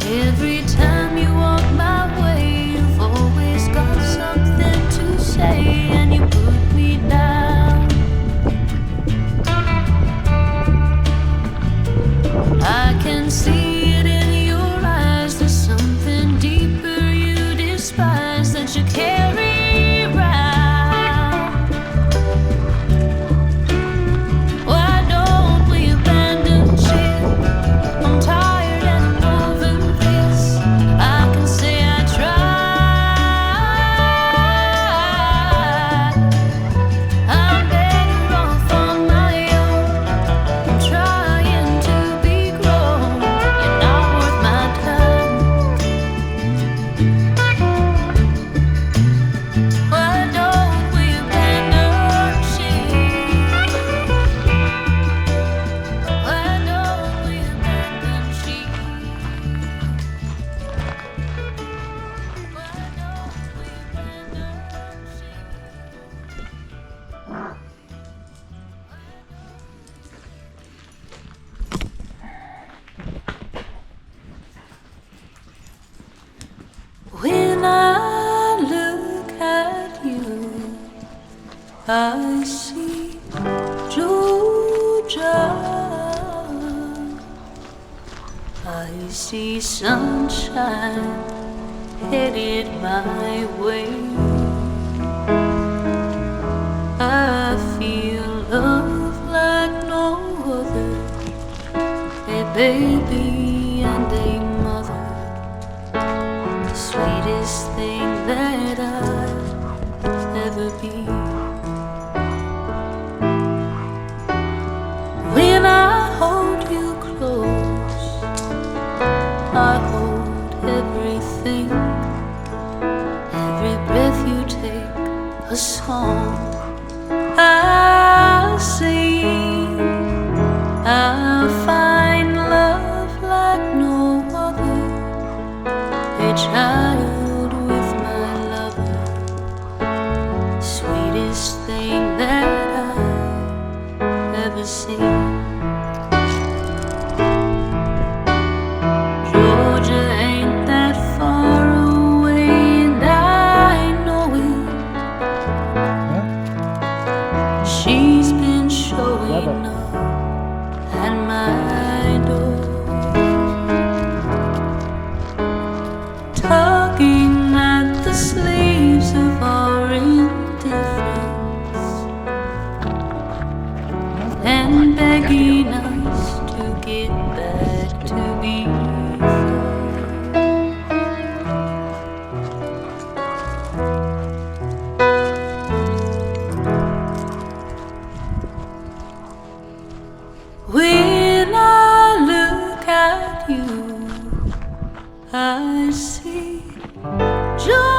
Every time you walk my way, you've always got something to say, and you put me down. I can see it in your eyes, there's something deeper you despise that you carry around. Why don't we abandon ship? I'm tired and I'm over this. I can say I tried. I'm better off on my own. I'm trying to be grown. You're not worth my time. Why don't we abandon ship? Why don't we abandon ship? Why don't we abandon ship? When I look at you, I see Georgia. I see sunshine headed my way. I feel love like no other, a baby and a mother, the sweetest thing that I'll ever be. When I hold you close, I hold everything. Every breath you take, a song I'll sing. I'll find love like no other, a child with my lover, sweetest thing that I've ever seen. Georgia ain't that far away, and I know it. She's been showing up at my door, tugging at the sleeves of our indifference and begging us to get back to before. When I look at you, I see joy.